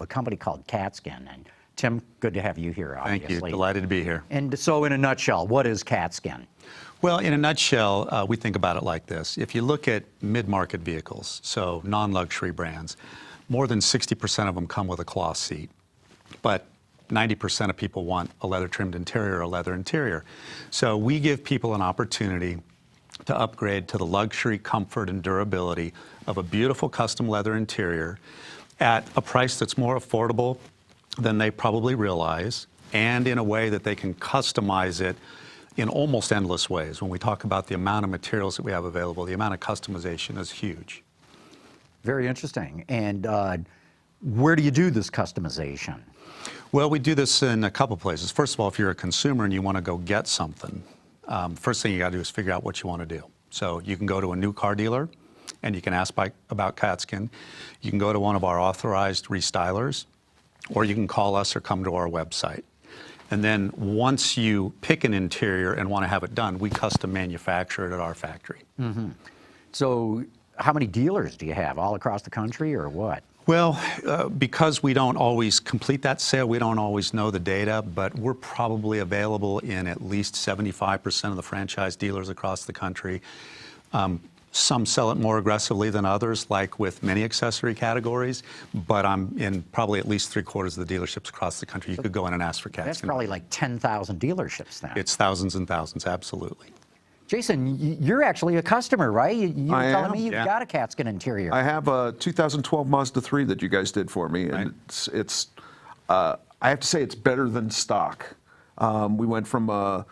a company called Katzkin. And Tim, good to have you here, obviously. Thank you. Delighted to be here. And so in a nutshell, what is Katzkin? Well, in a nutshell, we think about it like this. If you look at mid-market vehicles, so non-luxury brands, more than 60% of them come with a cloth seat. But 90% of people want a leather-trimmed interior or a leather interior. So we give people an opportunity to upgrade to the luxury, comfort, and durability of a beautiful custom leather interior at a price that's more affordable than they probably realize, and in a way that they can customize it in almost endless ways. When we talk about the amount of materials that we have available, the amount of customization is huge. Very interesting. And where do you do this customization? Well, we do this in a couple places. First of all, if you're a consumer and you want to go get something, first thing you got to do is figure out what you want to do. So you can go to a new car dealer and you can ask about Katzkin. You can go to one of our authorized restylers, or you can call us or come to our website. And then once you pick an interior and want to have it done, we custom manufacture it at our factory. Mm-hmm. So how many dealers do you have, all across the country, or what? Well, because we don't always complete that sale, we don't always know the data, but we're probably available in at least 75% of the franchise dealers across the country. Some sell it more aggressively than others, like with many accessory categories, but I'm in probably at least 3/4 of the dealerships across the country. You could go in and ask for Katzkin. That's probably like 10,000 dealerships then. It's thousands and thousands, absolutely. Jason, you're actually a customer, right? You were telling me you've Yeah. got a Katzkin interior. I have a 2012 Mazda 3 that you guys did for me, and Right. I have to say it's better than stock. We went from a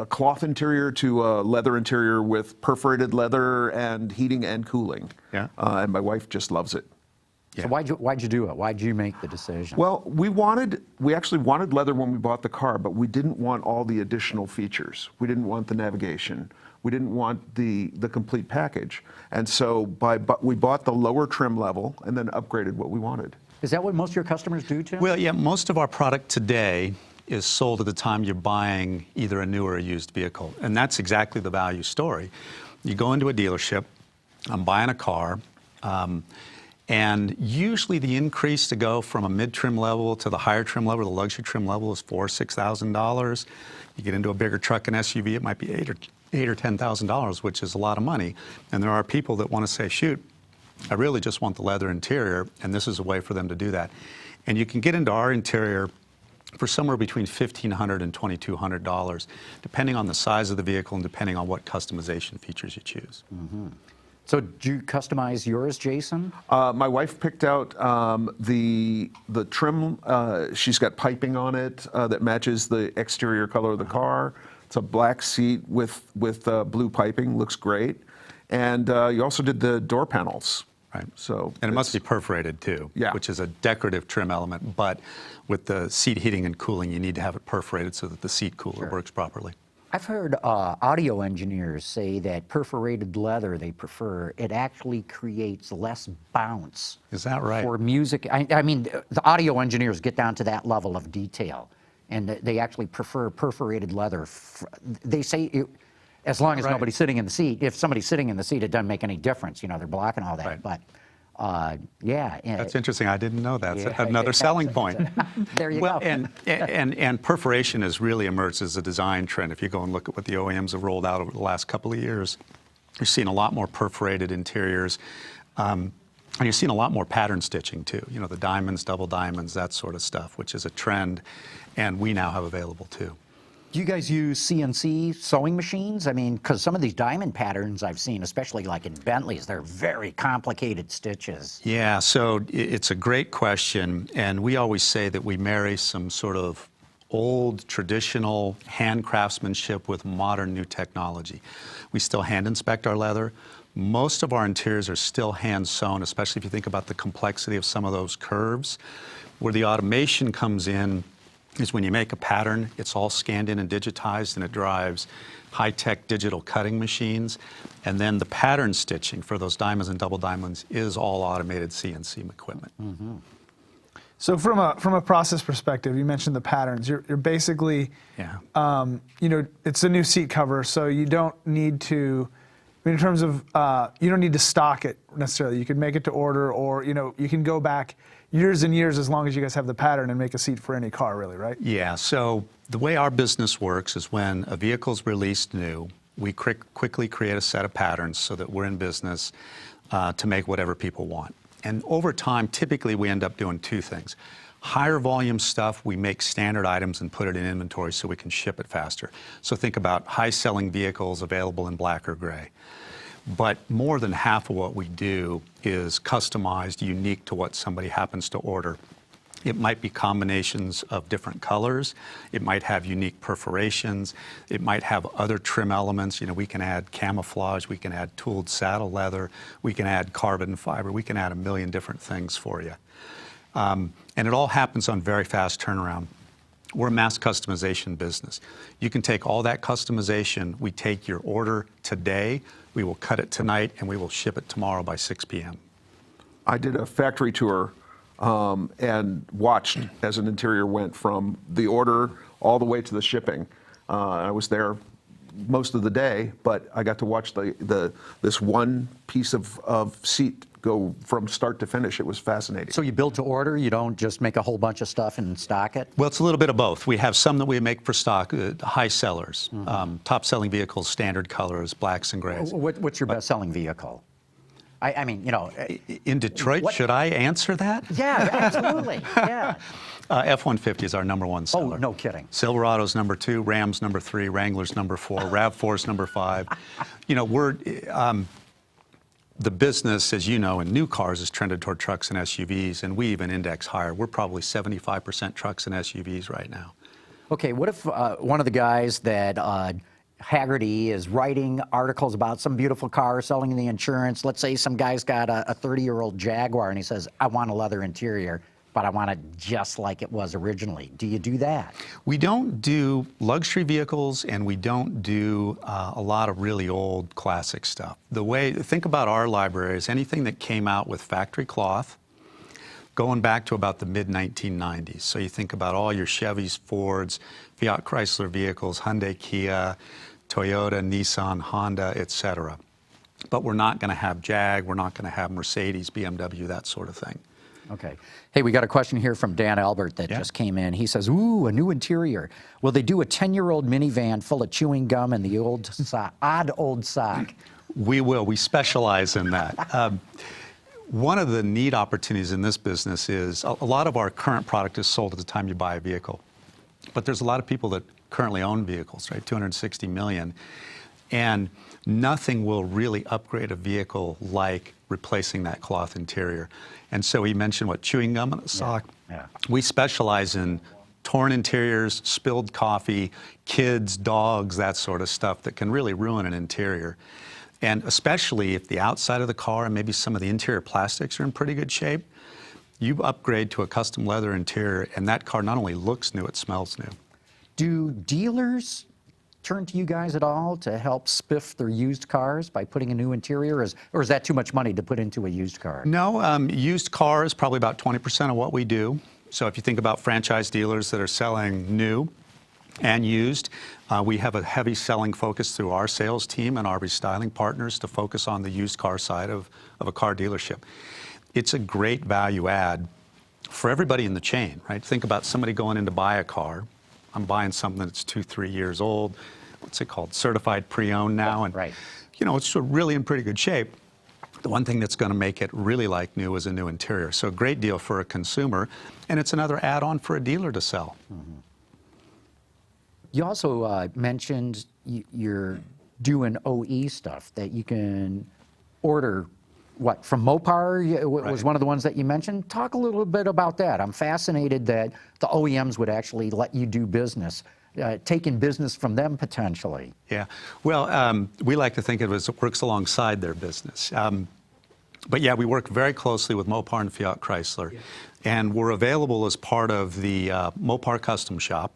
cloth interior to a leather interior with perforated leather and heating and cooling. Yeah. And my wife just loves it. So why'd you do it? Why'd you make the decision? Well, we actually wanted leather when we bought the car, but we didn't want all the additional features. We didn't want the navigation. We didn't want the complete package. And so we bought the lower trim level and then upgraded what we wanted. Is that what most of your customers do, Tim? Well, yeah, most of our product today is sold at the time you're buying either a new or a used vehicle. And that's exactly the value story. You go into a dealership, I'm buying a car, and usually the increase to go from a mid-trim level to the higher trim level, the luxury trim level, is $4,000 or $6,000. You get into a bigger truck and SUV, it might be $8,000 or $10,000, which is a lot of money. And there are people that want to say, shoot, I really just want the leather interior, and this is a way for them to do that. And you can get into our interior for somewhere between $1,500 and $2,200, depending on the size of the vehicle and depending on what customization features you choose. Mm-hmm. So do you customize yours, Jason? My wife picked out the trim. She's got piping on it that matches the exterior color of the car. It's a black seat with blue piping. Looks great. And you also did the door panels. Right. So and it must be perforated too, yeah, which is a decorative trim element. But with the seat heating and cooling, you need to have it perforated so that the seat cooler works properly. I've heard audio engineers say that perforated leather they prefer. It actually creates less bounce. Is that right? For music. I mean, the audio engineers get down to that level of detail, and they actually prefer perforated leather. They say as long as nobody's sitting in the seat. If somebody's sitting in the seat, it doesn't make any difference. You know, they're blocking all that. Right. But yeah. That's interesting. I didn't know that. That's another selling point. There you well, go. and perforation has really emerged as a design trend. If you go and look at what the OEMs have rolled out over the last couple of years, you're seeing a lot more perforated interiors. And you're seeing a lot more pattern stitching too. You know, the diamonds, double diamonds, that sort of stuff, which is a trend, and we now have available too. Do you guys use CNC sewing machines? I mean, because some of these diamond patterns I've seen, especially like in Bentleys, they're very complicated stitches. Yeah, so it's a great question, and we always say that we marry some sort of old traditional hand craftsmanship with modern new technology. We still hand inspect our leather. Most of our interiors are still hand sewn, especially if you think about the complexity of some of those curves. Where the automation comes in is when you make a pattern, it's all scanned in and digitized, and it drives high-tech digital cutting machines. And then the pattern stitching for those diamonds and double diamonds is all automated CNC equipment. Mm-hmm. So from a process perspective, you mentioned the patterns. You're basically, you know, it's a new seat cover, so you don't need to I mean, in terms of, you don't need to stock it necessarily. You can make it to order, or, you can go back years and years as long as you guys have the pattern and make a seat for any car, really, right? Yeah, so the way our business works is when a vehicle's released new, we quickly create a set of patterns so that we're in business to make whatever people want. And over time, typically we end up doing two things. Higher volume stuff, we make standard items and put it in inventory so we can ship it faster. So think about high-selling vehicles available in black or gray. But more than half of what we do is customized, unique to what somebody happens to order. It might be combinations of different colors. It might have unique perforations. It might have other trim elements. We can add camouflage. We can add tooled saddle leather. We can add carbon fiber. We can add a million different things for you. And it all happens on very fast turnaround. We're a mass customization business. You can take all that customization. We take your order today. We will cut it tonight, and we will ship it tomorrow by 6 p.m. I did a factory tour and watched as an interior went from the order all the way to the shipping. I was there most of the day, but I got to watch this one piece of seat go from start to finish. It was fascinating. So you build to order? You don't just make a whole bunch of stuff and stock it? Well, it's a little bit of both. We have some that we make for stock, high sellers, top-selling vehicles, standard colors, blacks and grays. What's your best-selling vehicle? I mean, In Detroit, should I answer that? Yeah, absolutely. Yeah. F-150 is our number one seller. Oh, no kidding. Silverado's number 2, Ram's number 3, Wrangler's number 4, RAV4's number 5. We're the business, as you know, in new cars is trended toward trucks and SUVs, and we even index higher. We're probably 75% trucks and SUVs right now. Okay, what if one of the guys that Hagerty is writing articles about some beautiful car selling the insurance? Let's say some guy's got a 30-year-old Jaguar and he says, I want a leather interior, but I want it just like it was originally. Do you do that? We don't do luxury vehicles, and we don't do a lot of really old classic stuff. Think about our library as anything that came out with factory cloth going back to about the mid-1990s. So you think about all your Chevys, Fords, Fiat Chrysler vehicles, Hyundai, Kia, Toyota, Nissan, Honda, etc. But we're not going to have Jag, we're not going to have Mercedes, BMW, that sort of thing. Okay. Hey, we got a question here from Dan Albert that just came in. He says, ooh, a new interior. Will they do a 10-year-old minivan full of chewing gum and the odd old sock? We will. We specialize in that. One of the neat opportunities in this business is a lot of our current product is sold at the time you buy a vehicle. But there's a lot of people that currently own vehicles, right? 260 million. And nothing will really upgrade a vehicle like replacing that cloth interior. And so he mentioned chewing gum and a sock. Yeah. We specialize in torn interiors, spilled coffee, kids, dogs, that sort of stuff that can really ruin an interior. And especially if the outside of the car and maybe some of the interior plastics are in pretty good shape, you upgrade to a custom leather interior and that car not only looks new, it smells new. Do dealers turn to you guys at all to help spiff their used cars by putting a new interior, or is that too much money to put into a used car? No, used car is probably about 20% of what we do. So if you think about franchise dealers that are selling new and used, we have a heavy selling focus through our sales team and our restyling partners to focus on the used car side of a car dealership. It's a great value add for everybody in the chain, right? Think about somebody going in to buy a car. I'm buying something that's 2-3 years old. What's it called? Certified pre-owned now. Yeah, and right. It's really in pretty good shape. The one thing that's going to make it really like new is a new interior. So a great deal for a consumer, and it's another add-on for a dealer to sell. Mm-hmm. You also mentioned you're doing OE stuff that you can order. What, from Mopar was one of the ones that you mentioned? Talk a little bit about that. I'm fascinated that the OEMs would actually let you do business, taking business from them potentially. Yeah, well, we like to think of it as it works alongside their business. But yeah, we work very closely with Mopar and Fiat Chrysler, and we're available as part of the Mopar Custom Shop,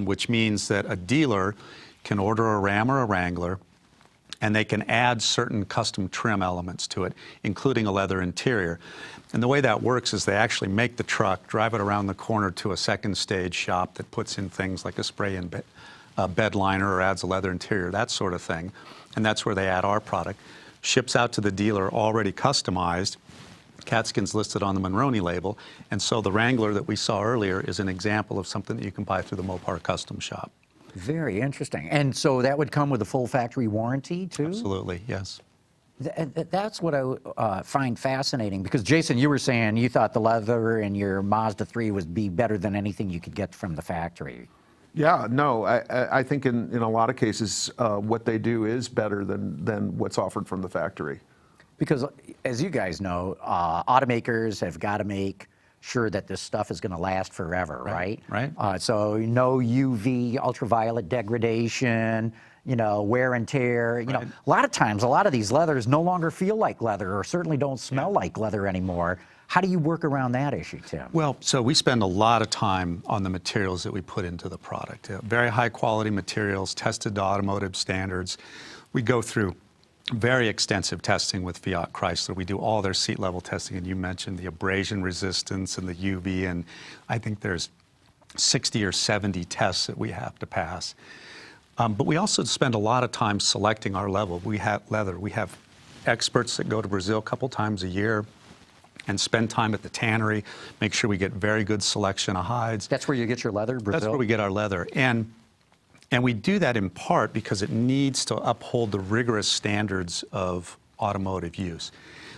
which means that a dealer can order a Ram or a Wrangler, and they can add certain custom trim elements to it, including a leather interior. And the way that works is they actually make the truck, drive it around the corner to a second stage shop that puts in things like a spray-in a bed liner or adds a leather interior, that sort of thing. And that's where they add our product. Ships out to the dealer already customized. Katzkin's listed on the Monroney label. And so the Wrangler that we saw earlier is an example of something that you can buy through the Mopar Custom Shop. Very interesting. And so that would come with a full factory warranty too? Absolutely, yes. That's what I find fascinating, because Jason, you were saying you thought the leather in your Mazda 3 would be better than anything you could get from the factory. Yeah, no, I think in a lot of cases, what they do is better than what's offered from the factory. Because as you guys know, automakers have got to make sure that this stuff is going to last forever, right? Right. So no UV, ultraviolet degradation, wear and tear. You know, a lot of times, a lot of these leathers no longer feel like leather, or certainly don't smell like leather anymore. How do you work around that issue, Tim? Well, so we spend a lot of time on the materials that we put into the product. Very high quality materials, tested to automotive standards. We go through very extensive testing with Fiat Chrysler. We do all their seat level testing, and you mentioned the abrasion resistance and the UV, and I think there's 60 or 70 tests that we have to pass. But we also spend a lot of time selecting our leather. We have experts that go to Brazil a couple times a year and spend time at the tannery, make sure we get very good selection of hides. That's where you get your leather, Brazil? That's where we get our leather. And we do that in part because it needs to uphold the rigorous standards of automotive use.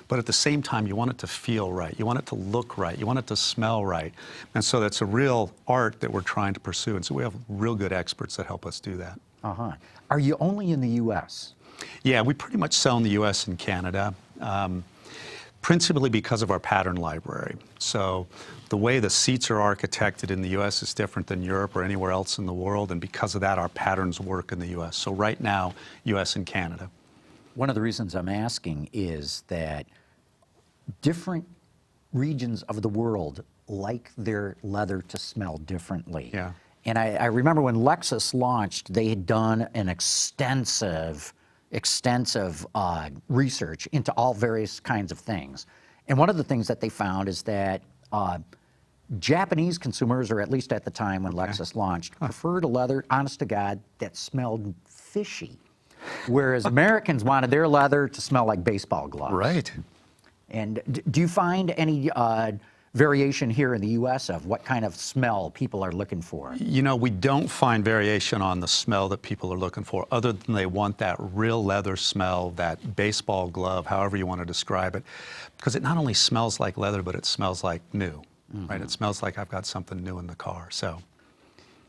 But at the same time, you want it to feel right. You want it to look right. You want it to smell right. And so that's a real art that we're trying to pursue. And so we have real good experts that help us do that. Uh-huh. Are you only in the U.S.? Yeah, we pretty much sell in the U.S. and Canada, principally because of our pattern library. So the way the seats are architected in the U.S. is different than Europe or anywhere else in the world, and because of that, our patterns work in the U.S. So right now, U.S. and Canada. One of the reasons I'm asking is that different regions of the world like their leather to smell differently. Yeah. And I remember when Lexus launched, they had done an extensive research into all various kinds of things. And one of the things that they found is that Japanese consumers, or at least at the time when Lexus launched, preferred a leather, honest to God, that smelled fishy. Whereas Americans wanted their leather to smell like baseball gloves. Right. And do you find any variation here in the U.S. of what kind of smell people are looking for? You know, we don't find variation on the smell that people are looking for, other than they want that real leather smell, that baseball glove, however you want to describe it, because it not only smells like leather, but it smells like new, right? It smells like I've got something new in the car, so.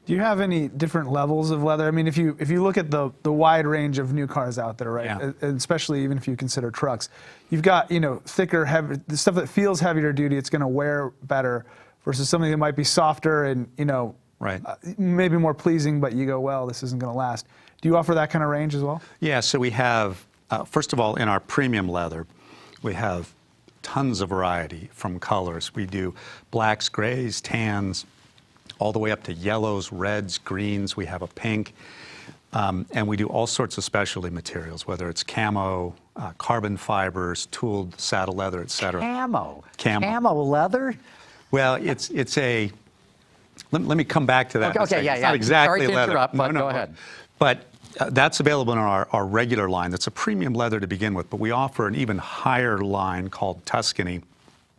Do you have any different levels of leather? I mean, if you look at the wide range of new cars out there, right? Yeah. And especially even if you consider trucks, you've got, thicker, heavy, the stuff that feels heavier duty, it's going to wear better, versus something that might be softer and, Right. Maybe more pleasing, but you go, well, this isn't going to last. Do you offer that kind of range as well? Yeah, so we have, first of all, in our premium leather, we have tons of variety from colors. We do blacks, grays, tans, all the way up to yellows, reds, greens. We have a pink. And we do all sorts of specialty materials, whether it's camo, carbon fibers, tooled saddle leather, et cetera. Camo? Camo. Camo leather? Well, it's a, let me come back to that. Okay, in a second. yeah, It's yeah. not exactly Sorry to leather. interrupt, but go ahead. But that's available in our regular line. That's a premium leather to begin with, but we offer an even higher line called Tuscany,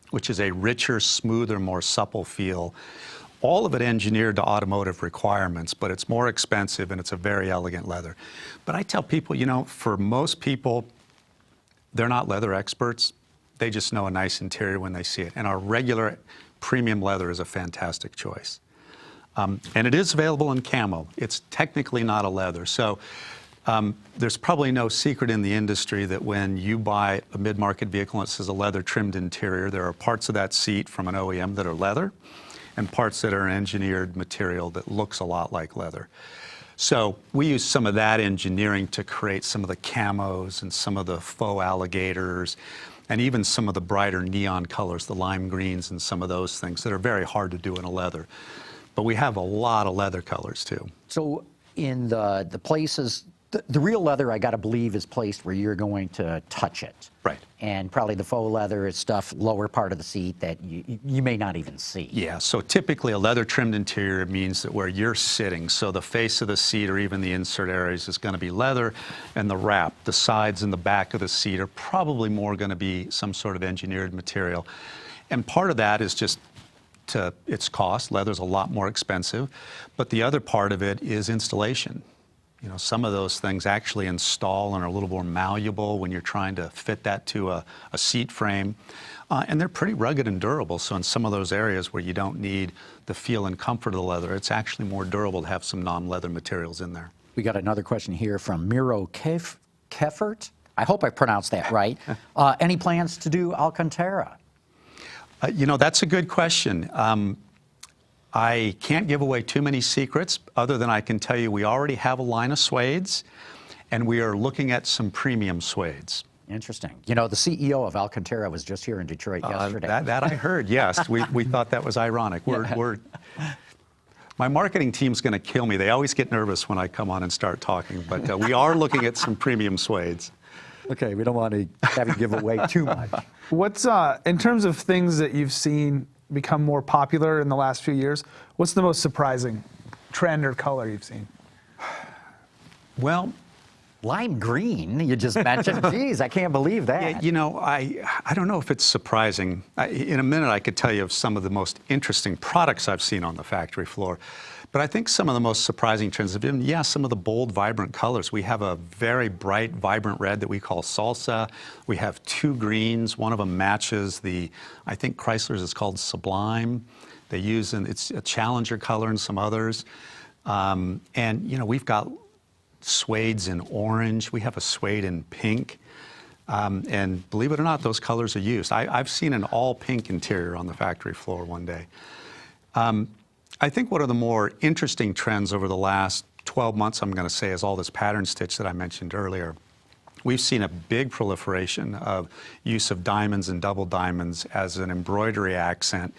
which is a richer, smoother, more supple feel. All of it engineered to automotive requirements, but it's more expensive and it's a very elegant leather. But I tell people, for most people, they're not leather experts. They just know a nice interior when they see it. And our regular premium leather is a fantastic choice. And it is available in camo. It's technically not a leather. So there's probably no secret in the industry that when you buy a mid-market vehicle and it says a leather trimmed interior, there are parts of that seat from an OEM that are leather, and parts that are an engineered material that looks a lot like leather. So we use some of that engineering to create some of the camos and some of the faux alligators, and even some of the brighter neon colors, the lime greens and some of those things that are very hard to do in a leather. But we have a lot of leather colors too. So in the places The real leather, I got to believe, is placed where you're going to touch it. Right. And probably the faux leather is stuff lower part of the seat that you may not even see. Yeah, so typically a leather trimmed interior means that where you're sitting, so the face of the seat or even the insert areas is going to be leather, and the wrap, the sides and the back of the seat are probably more going to be some sort of engineered material. And part of that is just to its cost. Leather's a lot more expensive, but the other part of it is installation. You know, some of those things actually install and are a little more malleable when you're trying to fit that to a seat frame. And they're pretty rugged and durable. So in some of those areas where you don't need the feel and comfort of the leather, it's actually more durable to have some non-leather materials in there. We got another question here from Miro Keffert. I hope I pronounced that right. Any plans to do Alcantara? You know, that's a good question. I can't give away too many secrets other than I can tell you we already have a line of suedes, and we are looking at some premium suedes. Interesting. You know, the CEO of Alcantara was just here in Detroit yesterday. That I heard, yes. We thought that was ironic. My marketing team's going to kill me. They always get nervous when I come on and start talking, but we are looking at some premium suedes. Okay, we don't want to have you give away too much. What's, in terms of things that you've seen become more popular in the last few years, what's the most surprising trend or color you've seen? Well, Lime green, you just mentioned. Geez, I can't believe that. yeah, you know, I don't know if it's surprising. In a minute, I could tell you of some of the most interesting products I've seen on the factory floor. But I think some of the most surprising trends have been, yeah, some of the bold, vibrant colors. We have a very bright, vibrant red that we call salsa. We have two greens. One of them matches I think Chrysler's is called Sublime. They use, it's a Challenger color and some others. And, you know, we've got suedes in orange. We have a suede in pink. And believe it or not, those colors are used. I've seen an all pink interior on the factory floor one day. I think one of the more interesting trends over the last 12 months, I'm going to say, is all this pattern stitch that I mentioned earlier. We've seen a big proliferation of use of diamonds and double diamonds as an embroidery accent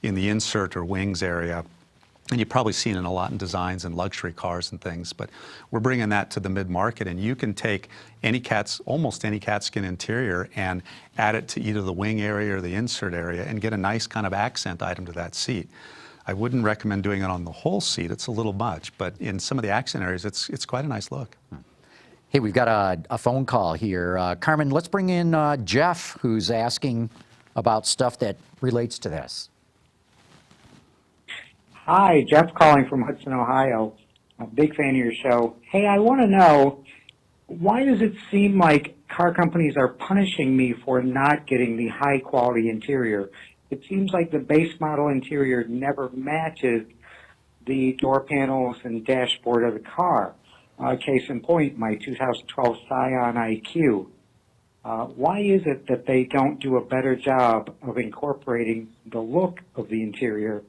in the insert or wings area. And you've probably seen it a lot in designs and luxury cars and things, but we're bringing that to the mid-market, and you can take almost any Katzkin interior and add it to either the wing area or the insert area and get a nice kind of accent item to that seat. I wouldn't recommend doing it on the whole seat. It's a little much, but in some of the accent areas, it's quite a nice look. Hey, we've got a phone call here. Carmen, let's bring in Jeff, who's asking about stuff that relates to this. Hi, Jeff calling from Hudson, Ohio. I'm a big fan of your show. Hey, I want to know, why does it seem like car companies are punishing me for not getting the high-quality interior? It seems like the base model interior never matches the door panels and dashboard of the car. Case in point, my 2012 Scion IQ. Why is it that they don't do a better job of incorporating the look of the interior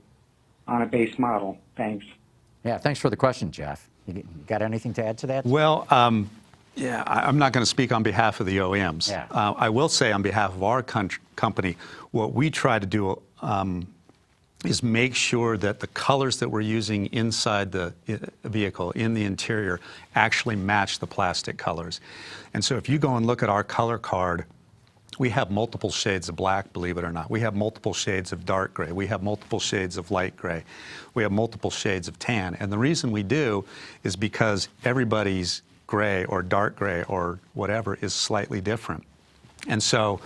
on a base model? Thanks. Yeah, thanks for the question, Jeff. You got anything to add to that? Well, yeah, I'm not going to speak on behalf of the OEMs. Yeah. I will say on behalf of our company, what we try to do is make sure that the colors that we're using inside the vehicle, in the interior, actually match the plastic colors. And so if you go and look at our color card, we have multiple shades of black, believe it or not. We have multiple shades of dark gray. We have multiple shades of light gray. We have multiple shades of tan. And the reason we do is because everybody's gray or dark gray or whatever is slightly different. And so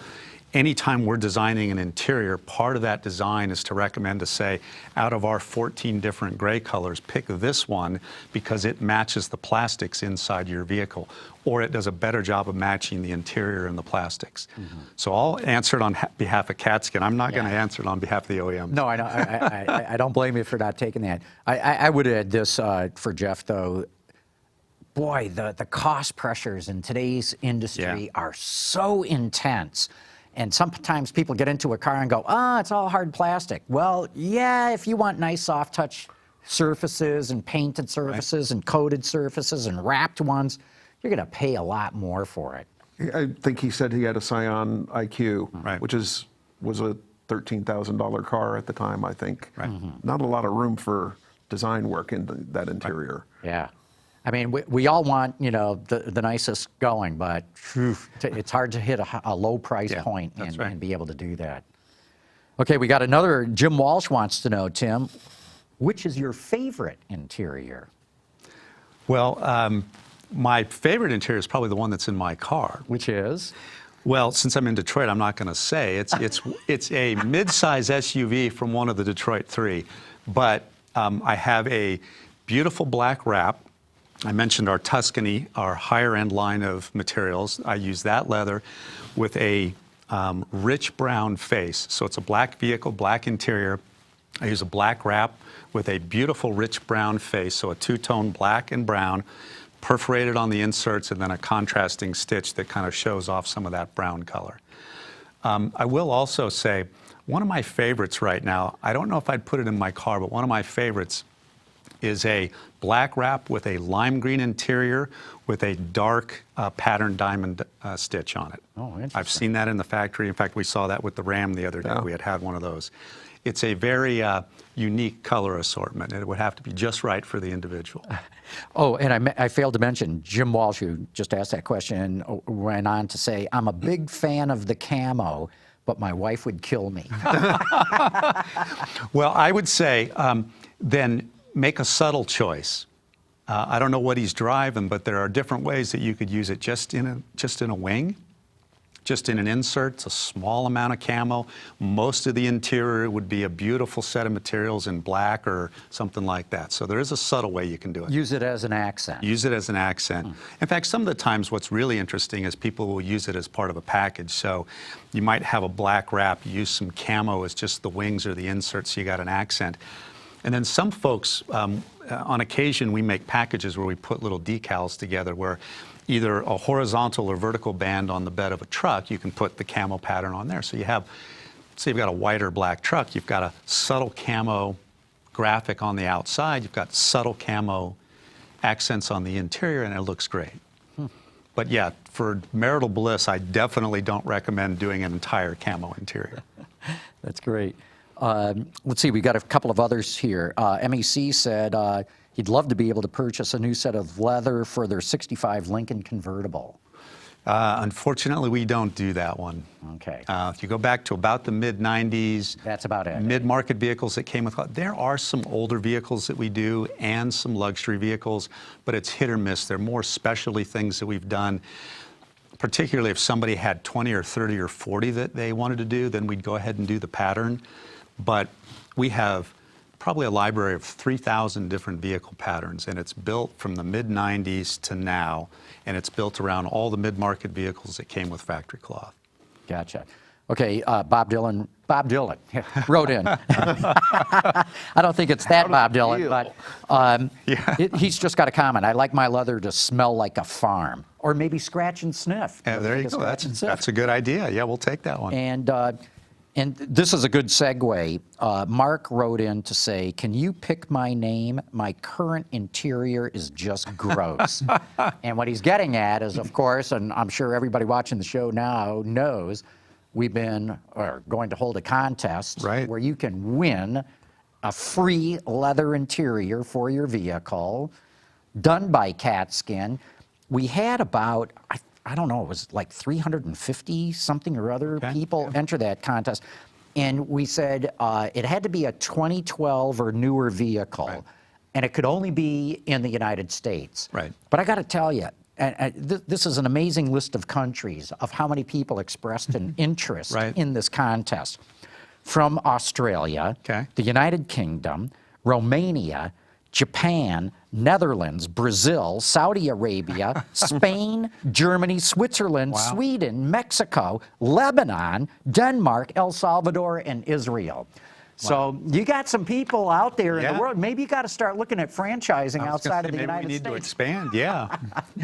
anytime we're designing an interior, part of that design is to recommend to say, out of our 14 different gray colors, pick this one because it matches the plastics inside your vehicle, or it does a better job of matching the interior and the plastics. Mm-hmm. So I'll answer it on behalf of Katzkin. I'm not going to answer it on behalf of the OEM. No, I don't blame you for not taking that. I would add this for Jeff, though. Boy, the cost pressures in today's industry are so intense. And sometimes people get into a car and go, it's all hard plastic. Well, yeah, if you want nice soft touch surfaces and painted surfaces and coated surfaces and wrapped ones, you're going to pay a lot more for it. I think he said he had a Scion IQ, which was a $13,000 car at the time, I think. Right. Mm-hmm. Not a lot of room for design work in that interior. Yeah. I mean, we all want, you know, the nicest going, but phew, it's hard to hit a low price point that's and, right. and be able to do that. Okay, we got another. Jim Walsh wants to know, Tim, which is your favorite interior? Well, my favorite interior is probably the one that's in my car. Which is? Well, since I'm in Detroit, I'm not going to say. It's a mid-size SUV from one of the Detroit 3, but I have a beautiful black wrap. I mentioned our Tuscany, our higher-end line of materials. I use that leather with a rich brown face. So it's a black vehicle, black interior. I use a black wrap with a beautiful rich brown face, so a two-tone black and brown, perforated on the inserts, and then a contrasting stitch that kind of shows off some of that brown color. I will also say, one of my favorites right now, I don't know if I'd put it in my car, but one of my favorites is a black wrap with a lime green interior with a dark patterned diamond stitch on it. Oh, interesting. I've seen that in the factory. In fact, we saw that with the Ram the other day. Yeah. We had one of those. It's a very unique color assortment, and it would have to be just right for the individual. Oh, and I failed to mention, Jim Walsh, who just asked that question, went on to say, I'm a big fan of the camo, but my wife would kill me. Well, I would say then make a subtle choice. I don't know what he's driving, but there are different ways that you could use it just in a wing, just in an insert. It's a small amount of camo. Most of the interior would be a beautiful set of materials in black or something like that. So there is a subtle way you can do it. Use it as an accent. Use it as an accent. In fact, some of the times what's really interesting is people will use it as part of a package. So you might have a black wrap, use some camo as just the wings or the inserts, so you got an accent. And then some folks, on occasion, we make packages where we put little decals together where either a horizontal or vertical band on the bed of a truck, you can put the camo pattern on there. So you have, say you've got a white or black truck, you've got a subtle camo graphic on the outside, you've got subtle camo accents on the interior, and it looks great. But yeah, for marital bliss, I definitely don't recommend doing an entire camo interior. That's great. Let's see, we got a couple of others here. MEC said he'd love to be able to purchase a new set of leather for their 65 Lincoln convertible. Unfortunately, we don't do that one. Okay. If you go back to about the mid-90s, That's about it. mid-market vehicles that came with, there are some older vehicles that we do and some luxury vehicles, but it's hit or miss. They're more specialty things that we've done. Particularly if somebody had 20 or 30 or 40 that they wanted to do, then we'd go ahead and do the pattern. But we have probably a library of 3,000 different vehicle patterns, and it's built from the mid-90s to now, and it's built around all the mid-market vehicles that came with factory cloth. Gotcha. Okay, Bob Dylan wrote in. I don't think it's that Bob Dylan, but he's just got a comment. I like my leather to smell like a farm, or maybe scratch and sniff. There you go. Scratch and sniff. That's a good idea. Yeah, we'll take that one. And this is a good segue. Mark wrote in to say, can you pick my name? My current interior is just gross. And what he's getting at is, of course, and I'm sure everybody watching the show now knows, we've been going to hold a contest where you can win a free leather interior for your vehicle done by Katzkin. We had about, I don't know, it was like 350 something or other people enter that contest. And we said it had to be a 2012 or newer vehicle. And it could only be in the United States. Right. But I got to tell you, this is an amazing list of countries of how many people expressed an interest in this contest. From Australia, the United Kingdom, Romania, Japan, Netherlands, Brazil, Saudi Arabia, Spain, Germany, Switzerland, Sweden, Mexico, Lebanon, Denmark, El Salvador, and Israel. So you got some people out there in the world. Maybe you got to start looking at franchising outside of the United States. Maybe we need to expand, yeah.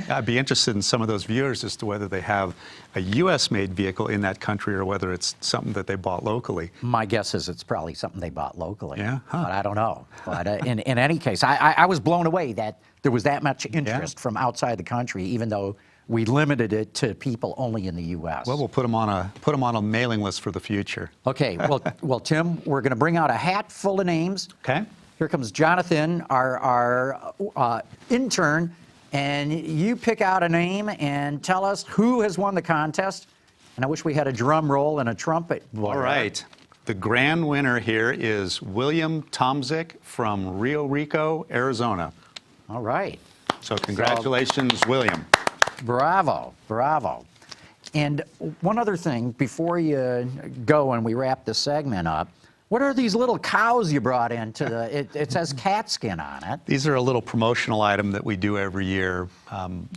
I'd be interested in some of those viewers as to whether they have a U.S.-made vehicle in that country or whether it's something that they bought locally. My guess is it's probably something they bought locally. Yeah? But I don't know. But in any case, I was blown away that there was that much interest from outside the country, even though we limited it to people only in the U.S. Well, we'll put them on a mailing list for the future. Okay. Well, Tim, we're going to bring out a hat full of names. Okay. Here comes Jonathan, our intern. and you pick out a name and tell us who has won the contest. And I wish we had a drum roll and a trumpet. All right. The grand winner here is William Tomzik from Rio Rico, Arizona. All right. So congratulations, William. Bravo, bravo. And one other thing before you go and we wrap this segment up, what are these little cows you brought into it says Katzkin on it. These are a little promotional item that we do every year,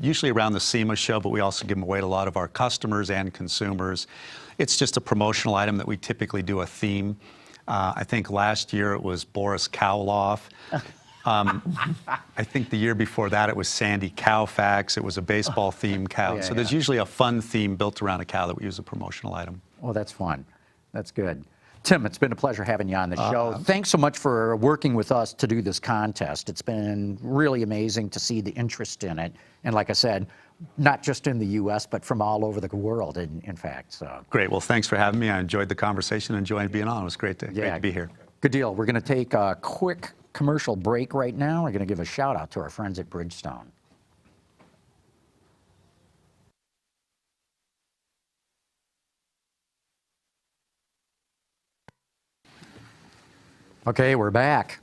usually around the SEMA show, but we also give them away to a lot of our customers and consumers. It's just a promotional item that we typically do a theme. I think last year it was Boris Karloff. I think the year before that it was Sandy Koufax. It was a baseball-themed cow. Yeah, so there's usually a fun theme built around a cow that we use a promotional item. Well, that's fun. That's good. Tim, it's been a pleasure having you on the show. Thanks so much for working with us to do this contest. It's been really amazing to see the interest in it. And like I said, not just in the U.S., but from all over the world, in fact. So Great. Well, thanks for having me. I enjoyed the conversation, enjoyed being on. It was great to be here. Good deal. We're going to take a quick commercial break right now. We're going to give a shout out to our friends at Bridgestone. Okay, we're back.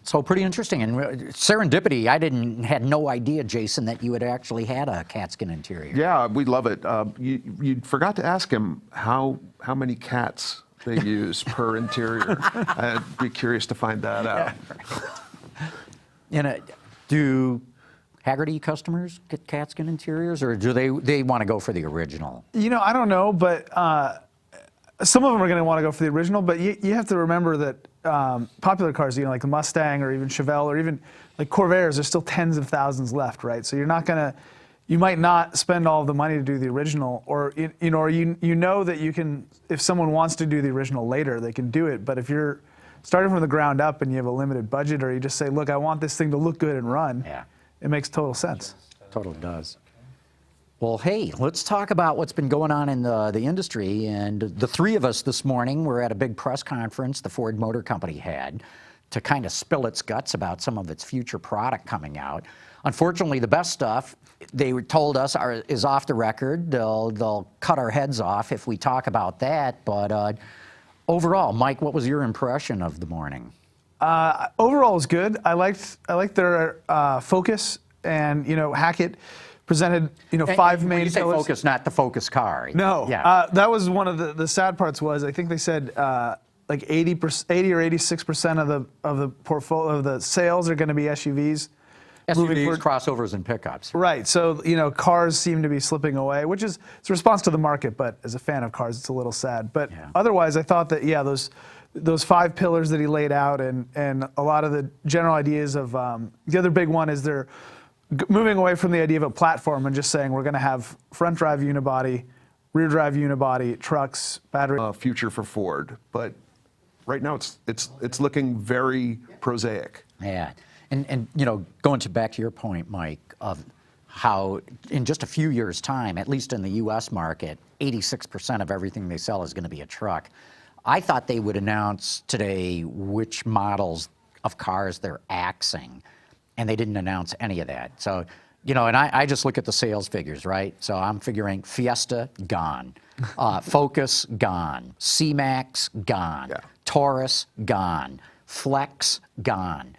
So pretty interesting and serendipity. I had no idea, Jason, that you had actually had a Katzkin interior. Yeah, we love it. You forgot to ask him how many cats they use per interior. I'd be curious to find that out. And do Hagerty customers get Katzkin interiors, or do they want to go for the original? You know, I don't know, but some of them are going to want to go for the original. But you have to remember that popular cars, like the Mustang or even Chevelle or even like Corvairs, there's still tens of thousands left, right? So you might not spend all the money to do the original, or you know that you can, if someone wants to do the original later, they can do it. But if you're starting from the ground up and you have a limited budget, or you just say, look, I want this thing to look good and run, it makes total sense. Totally does. Well, hey, let's talk about what's been going on in the industry. And the three of us this morning were at a big press conference the Ford Motor Company had to kind of spill its guts about some of its future product coming out. Unfortunately, the best stuff, they told us, is off the record. They'll cut our heads off if we talk about that. But overall, Mike, what was your impression of the morning? Overall, it was good. I liked their focus, and Hackett presented 5 main when you say pillars. Focus, not the Focus car. No, Yeah. that was one of the sad parts. Was I think they said like 80 or 86% of the portfolio of the sales are going to be SUVs. SUVs, crossovers, and pickups. Right. So cars seem to be slipping away, which is it's a response to the market. But as a fan of cars, it's a little sad. But otherwise, I thought that those 5 pillars that he laid out, and a lot of the general ideas of the other big one is they're moving away from the idea of a platform and just saying we're going to have front drive unibody, rear drive unibody, trucks, battery. Future for Ford, but right now it's looking very prosaic. Yeah, and going back to your point, Mike, of how in just a few years' time, at least in the U.S. market, 86% of everything they sell is going to be a truck. I thought they would announce today which models of cars they're axing, and they didn't announce any of that. So, and I just look at the sales figures, right? So I'm figuring Fiesta, gone. Focus, gone. C-Max, gone. Yeah. Taurus, gone. Flex, gone.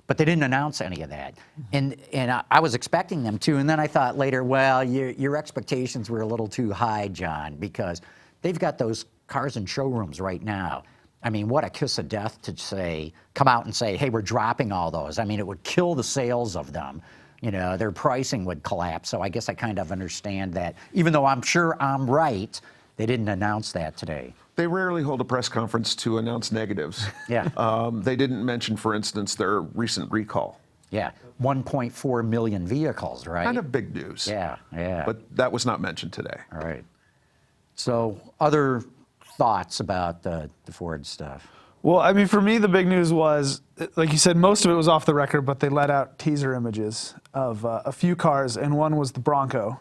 But they didn't announce any of that. And I was expecting them to, and then I thought later, well, your expectations were a little too high, John, because they've got those cars in showrooms right now. I mean, what a kiss of death to come out and say, hey, we're dropping all those. I mean, it would kill the sales of them. Their pricing would collapse. So I guess I kind of understand that. Even though I'm sure I'm right, they didn't announce that today. They rarely hold a press conference to announce negatives. Yeah. They didn't mention, for instance, their recent recall. Yeah, 1.4 million vehicles, right? Kind of big news. Yeah. But that was not mentioned today. All right. So other thoughts about the Ford stuff? Well, I mean, for me, the big news was, like you said, most of it was off the record, but they let out teaser images of a few cars, and one was the Bronco,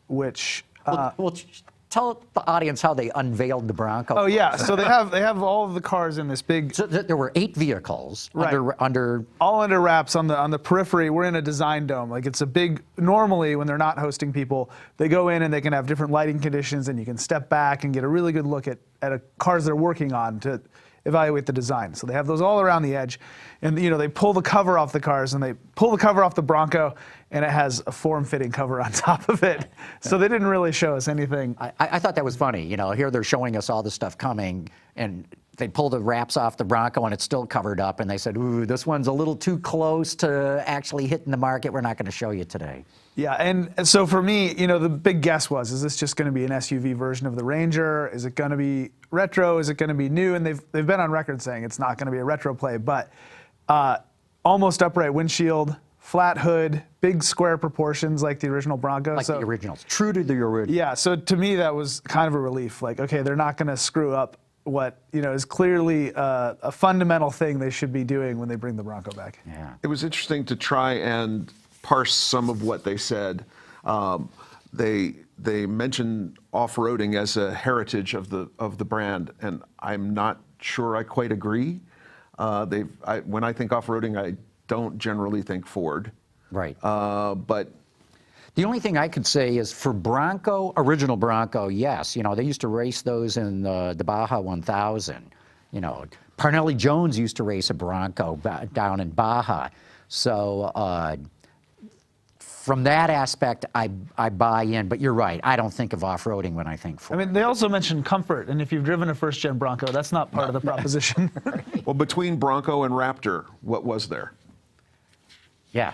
which... Well, tell the audience how they unveiled the Bronco. Oh yeah, so they have all of the cars in this big, So there were 8 vehicles Right. under. all under wraps on the periphery. We're in a design dome. Like it's a big. Normally, when they're not hosting people, they go in and they can have different lighting conditions, and you can step back and get a really good look at cars they're working on to evaluate the design. So they have those all around the edge, and they pull the cover off the cars, and they pull the cover off the Bronco, and it has a form-fitting cover on top of it. So they didn't really show us anything. I thought that was funny. Here they're showing us all the stuff coming, and they pull the wraps off the Bronco, and it's still covered up. And they said, "Ooh, this one's a little too close to actually hitting the market. We're not going to show you today." Yeah, and so for me, the big guess was, is this just going to be an SUV version of the Ranger? Is it going to be retro? Is it going to be new? And they've been on record saying it's not going to be a retro play, but almost upright windshield, flat hood, big square proportions like the original Bronco. Like the originals, true to the original. Yeah, so to me that was kind of a relief. Like, okay, they're not going to screw up what is clearly a fundamental thing they should be doing when they bring the Bronco back. Yeah. It was interesting to try and parse some of what they said. They mentioned off-roading as a heritage of the brand, and I'm not sure I quite agree. When I think off-roading, I don't generally think Ford. Right. But The only thing I could say is for Bronco, original Bronco, yes. They used to race those in the Baja 1000. Parnelli Jones used to race a Bronco down in Baja. So from that aspect, I buy in. But you're right. I don't think of off-roading when I think Ford. I mean, they also mentioned comfort, and if you've driven a first-gen Bronco, that's not part of the proposition. well, between Bronco and Raptor, what was there? Yeah.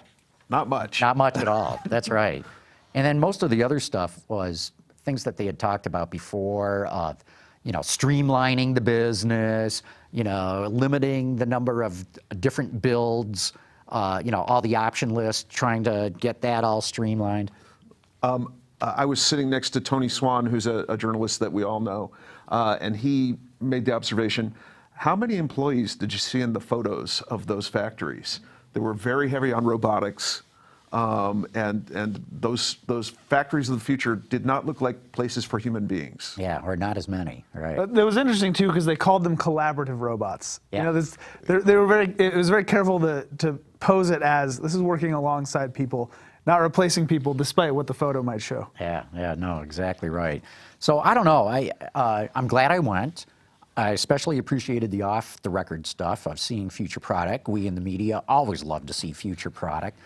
Not much. Not much at all. That's right. And then most of the other stuff was things that they had talked about before, streamlining the business, limiting the number of different builds, all the option lists, trying to get that all streamlined. I was sitting next to Tony Swan, who's a journalist that we all know, and he made the observation, how many employees did you see in the photos of those factories? They were very heavy on robotics, and those factories of the future did not look like places for human beings. Yeah, or not as many, right? That was interesting too, because they called them collaborative robots. Yeah. They were it was very careful to pose it as this is working alongside people, not replacing people, despite what the photo might show. Yeah, no, exactly right. So I don't know. I'm glad I went. I especially appreciated the off-the-record stuff of seeing future product. We in the media always love to see future product.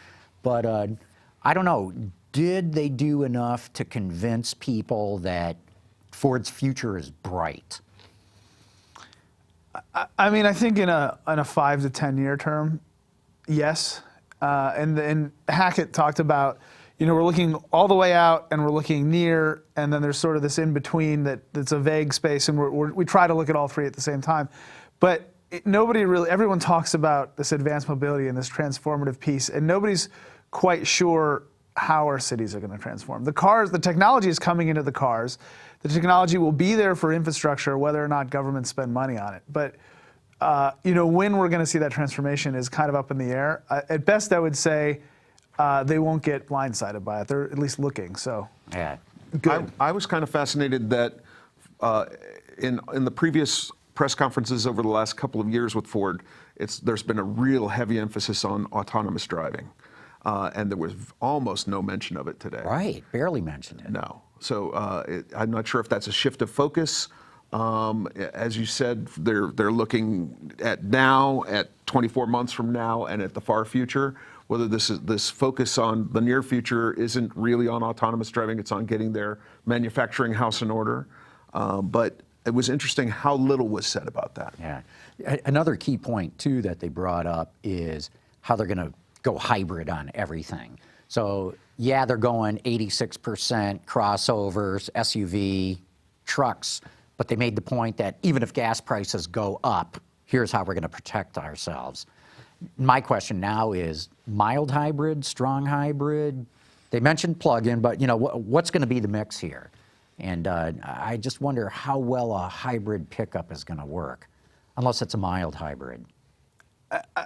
But I don't know, did they do enough to convince people that Ford's future is bright? I mean, I think in a 5 to 10 year term, yes. And Hackett talked about, we're looking all the way out and we're looking near, and then there's sort of this in between that's a vague space, and we try to look at all three at the same time. But everyone talks about this advanced mobility and this transformative piece, and nobody's quite sure how our cities are going to transform. The technology is coming into the cars. The technology will be there for infrastructure, whether or not governments spend money on it. But when we're going to see that transformation is kind of up in the air. At best, I would say they won't get blindsided by it. They're at least looking. So Yeah. good. I was kind of fascinated that in the previous press conferences over the last couple of years with Ford, there's been a real heavy emphasis on autonomous driving. And there was almost no mention of it today. Right, barely mentioned it. No. So I'm not sure if that's a shift of focus. As you said, they're looking at now, at 24 months from now, and at the far future. Whether this focus on the near future isn't really on autonomous driving, it's on getting their manufacturing house in order. But it was interesting how little was said about that. Yeah. Another key point, too, that they brought up is how they're going to go hybrid on everything. So, yeah, they're going 86% crossovers, SUV, trucks, but they made the point that even if gas prices go up, here's how we're going to protect ourselves. My question now is mild hybrid, strong hybrid? They mentioned plug-in, but what's going to be the mix here? And I just wonder how well a hybrid pickup is going to work, unless it's a mild hybrid.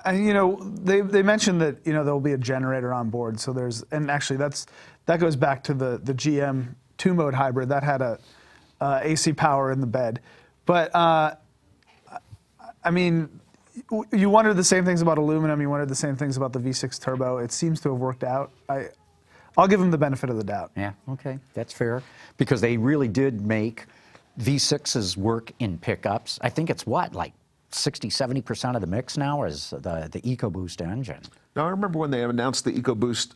They mentioned that there'll be a generator on board. So and actually that goes back to the GM 2-mode hybrid that had AC power in the bed. But I mean, you wondered the same things about aluminum. You wondered the same things about the V6 turbo. It seems to have worked out. I'll give them the benefit of the doubt. Yeah, okay, that's fair. Because they really did make V6s work in pickups. I think it's what, like 60, 70% of the mix now is the EcoBoost engine. Now, I remember when they announced the EcoBoost,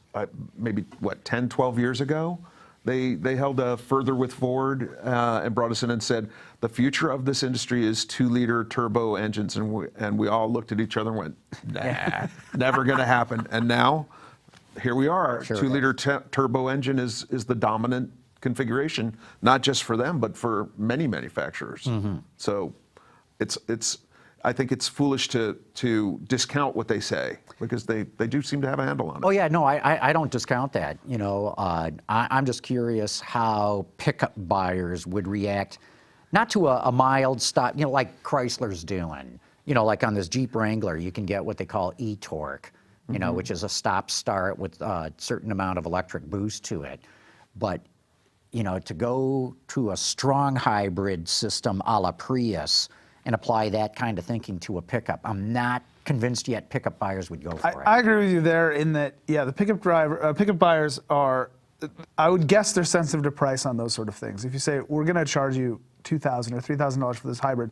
maybe, 10, 12 years ago? They held a further with Ford and brought us in and said, the future of this industry is 2-liter turbo engines. And we all looked at each other and went, nah, never going to happen. And now, here we are. Sure 2-liter turbo engine is the dominant configuration, not just for them, but for many manufacturers. So I think it's foolish to discount what they say, because they do seem to have a handle on it. Oh yeah, no, I don't discount that. You know, I'm just curious how pickup buyers would react, not to a mild stop, you know, like Chrysler's doing. You know, like on this Jeep Wrangler, you can get what they call e-torque, you know, which is a stop-start with a certain amount of electric boost to it. But, you know, to go to a strong hybrid system a la Prius and apply that kind of thinking to a pickup, I'm not convinced yet pickup buyers would go for it. I agree with you there in that, yeah, the pickup buyers are, I would guess they're sensitive to price on those sort of things. If you say, we're going to charge you $2,000 or $3,000 for this hybrid,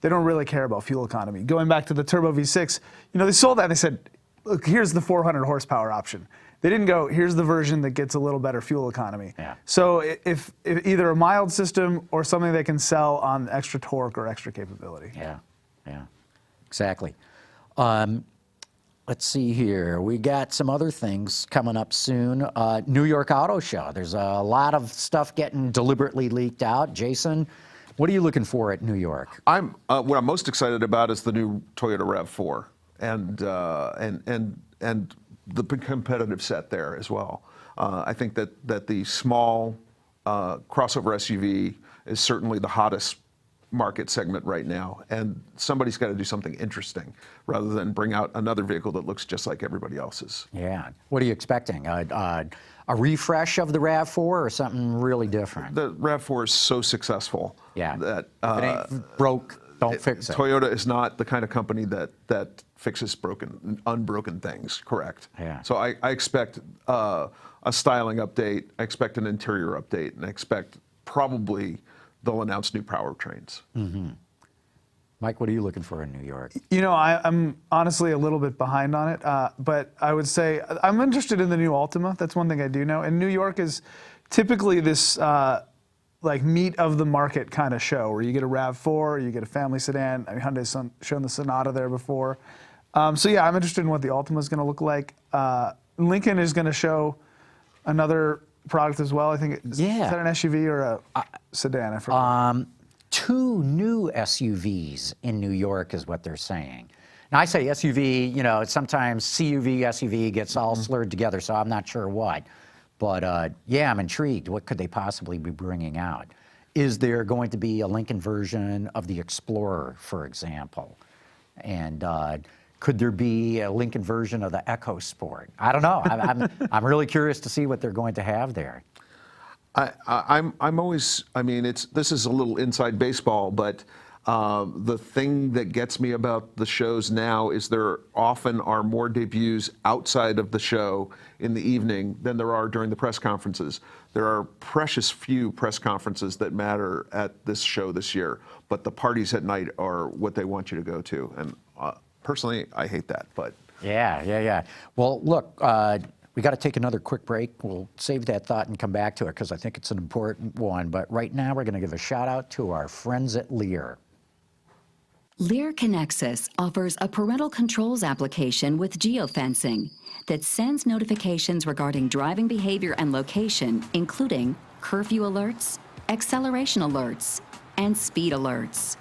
they don't really care about fuel economy. Going back to the Turbo V6, you know, they sold that and they said, look, here's the 400 horsepower option. They didn't go, here's the version that gets a little better fuel economy. Yeah. So if either a mild system or something they can sell on extra torque or extra capability. Yeah, exactly. Let's see here. We got some other things coming up soon. New York Auto Show. There's a lot of stuff getting deliberately leaked out. Jason, what are you looking for at New York? What I'm most excited about is the new Toyota RAV4 and the competitive set there as well. I think that the small crossover SUV is certainly the hottest market segment right now, and somebody's got to do something interesting rather than bring out another vehicle that looks just like everybody else's. Yeah. What are you expecting? A refresh of the RAV4 or something really different? The RAV4 is so successful that if it ain't broke, don't fix it. Toyota is not the kind of company that fixes unbroken things, correct? Yeah. So I expect a styling update, I expect an interior update, and I expect probably they'll announce new powertrains. Mike, what are you looking for in New York? You know, I'm honestly a little bit behind on it, but I would say I'm interested in the new Altima. That's one thing I do know. And New York is typically this like meat of the market kind of show where you get a RAV4, you get a family sedan. I mean, Hyundai's shown the Sonata there before. So yeah, I'm interested in what the Altima is going to look like. Lincoln is going to show another product as well. I think is that an SUV or a sedan? I forgot. 2 new SUVs in New York is what they're saying. Now I say SUV, you know, sometimes CUV, SUV gets all slurred together, so I'm not sure what. But yeah, I'm intrigued. What could they possibly be bringing out? Is there going to be a Lincoln version of the Explorer, for example? And could there be a Lincoln version of the EcoSport? I don't know. I'm really curious to see what they're going to have there. I'm always, I mean, this is a little inside baseball, but the thing that gets me about the shows now is there often are more debuts outside of the show in the evening than there are during the press conferences. There are precious few press conferences that matter at this show this year, but the parties at night are what they want you to go to. And personally, I hate that, but. Yeah. Well, look, we got to take another quick break. We'll save that thought and come back to it because I think it's an important one. But right now, we're going to give a shout out to our friends at Lear. Lear Connexus offers a parental controls application with geofencing that sends notifications regarding driving behavior and location, including curfew alerts, acceleration alerts, and speed alerts.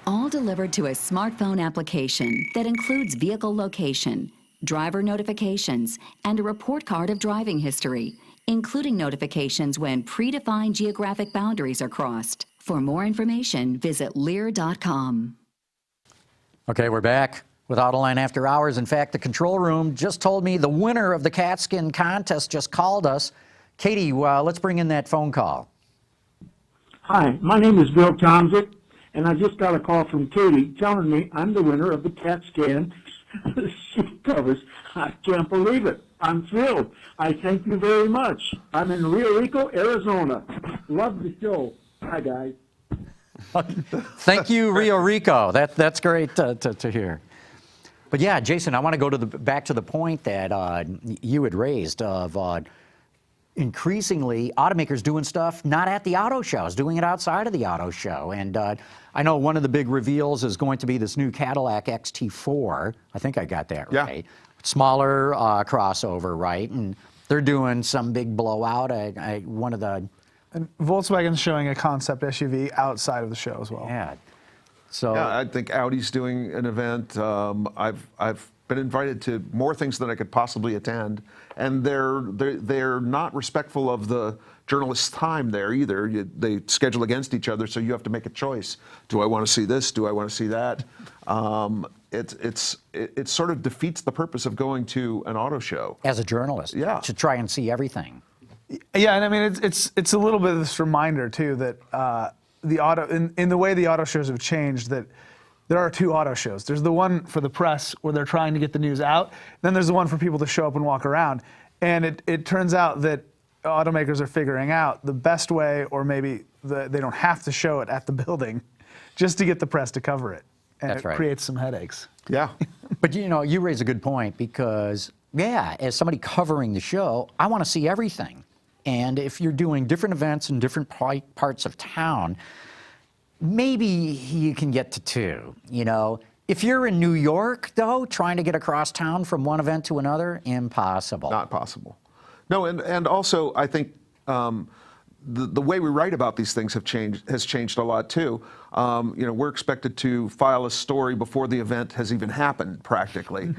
All delivered to a smartphone application that includes vehicle location, driver notifications, and a report card of driving history, including notifications when predefined geographic boundaries are crossed. For more information, visit Lear.com. Okay, we're back with Autoline After Hours. In fact, the control room just told me the winner of the Katzkin contest just called us. Katie, let's bring in that phone call. Hi, my name is Bill Tomzik, and I just got a call from Katie telling me I'm the winner of the Katzkin seat covers. I can't believe it. I'm thrilled. I thank you very much. I'm in Rio Rico, Arizona. Love the show. Hi, guys. Thank you, Rio Rico. That's great to hear. But yeah, Jason, I want to go to back to the point that you had raised of increasingly automakers doing stuff not at the auto shows, doing it outside of the auto show. And I know one of the big reveals is going to be this new Cadillac XT4. I think I got that right. Smaller crossover, right? And they're doing some big blowout. One of the... And Volkswagen's showing a concept SUV outside of the show as well. Yeah. So Yeah, I think Audi's doing an event. I've been invited to more things than I could possibly attend, and they're not respectful of the journalists' time there either. They schedule against each other, so you have to make a choice. Do I want to see this? Do I want to see that? It sort of defeats the purpose of going to an auto show. as a journalist, to try and see everything. Yeah, and I mean it's a little bit of this reminder too that the auto in the way the auto shows have changed, that there are two auto shows. There's the one for the press where they're trying to get the news out. Then there's the one for people to show up and walk around. And it turns out that automakers are figuring out the best way, or maybe they don't have to show it at the building, just to get the press to cover it. And That's it right. creates some headaches. Yeah. But you raise a good point, because as somebody covering the show, I want to see everything. And if you're doing different events in different parts of town, maybe you can get to two. If you're in New York, though, trying to get across town from one event to another, impossible. Not possible. No, and also I think the way we write about these things has changed a lot too. We're expected to file a story before the event has even happened, practically.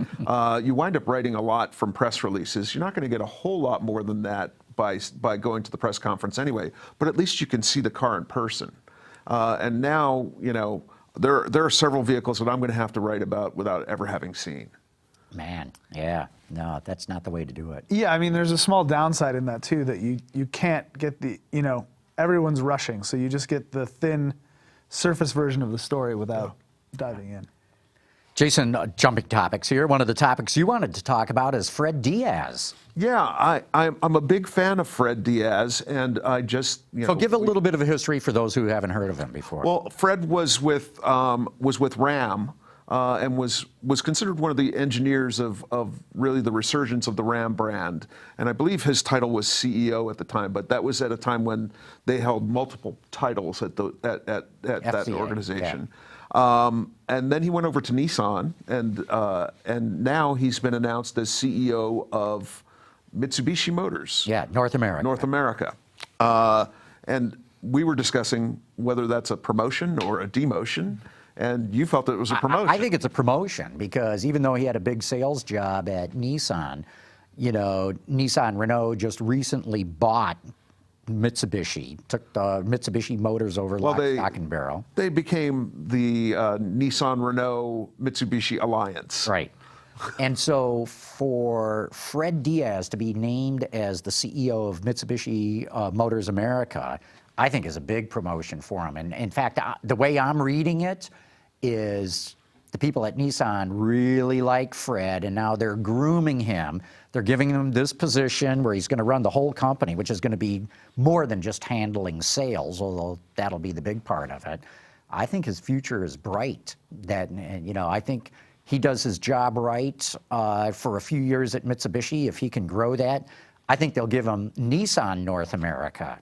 You wind up writing a lot from press releases. You're not going to get a whole lot more than that by going to the press conference anyway. But at least you can see the car in person. And now, there are several vehicles that I'm going to have to write about without ever having seen. Man, yeah. No, that's not the way to do it. Yeah, I mean, there's a small downside in that too, that you can't get everyone's rushing, so you just get the thin surface version of the story without diving in. Jason, jumping topics here. One of the topics you wanted to talk about is Fred Diaz. Yeah, I'm a big fan of Fred Diaz, and I just So give a little bit of a history for those who haven't heard of him before. Well, Fred was with Ram, and was considered one of the engineers of really the resurgence of the Ram brand. And I believe his title was CEO at the time, but that was at a time when they held multiple titles at that FCA, organization. And then he went over to Nissan, and now he's been announced as CEO of Mitsubishi Motors. Yeah, North America. North America. And we were discussing whether that's a promotion or a demotion, and you felt that it was a promotion. I think it's a promotion, because even though he had a big sales job at Nissan, Nissan Renault just recently bought Mitsubishi, took the Mitsubishi Motors over lock, stock, and barrel. They became the Nissan Renault Mitsubishi Alliance. Right. And so for Fred Diaz to be named as the CEO of Mitsubishi Motors America, I think is a big promotion for him. And in fact, the way I'm reading it is the people at Nissan really like Fred, and now they're grooming him. They're giving him this position where he's going to run the whole company, which is going to be more than just handling sales, although that'll be the big part of it. I think his future is bright. I think he does his job right for a few years at Mitsubishi. If he can grow that, I think they'll give him Nissan North America,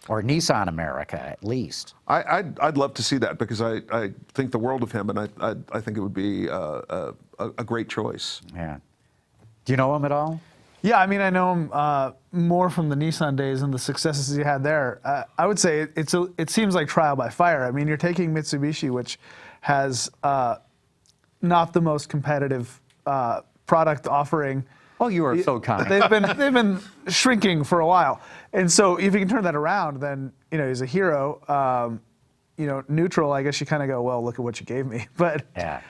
or Nissan America at least. I'd love to see that, because I think the world of him, and I think it would be a great choice. Yeah. Do you know him at all? Yeah, I mean, I know him more from the Nissan days and the successes he had there. I would say it seems like trial by fire. I mean, you're taking Mitsubishi, which has not the most competitive product offering. Oh, you are so kind. They've been shrinking for a while, and so if you can turn that around, then he's a hero. Neutral, I guess you kind of go, well, look at what you gave me. But Yeah.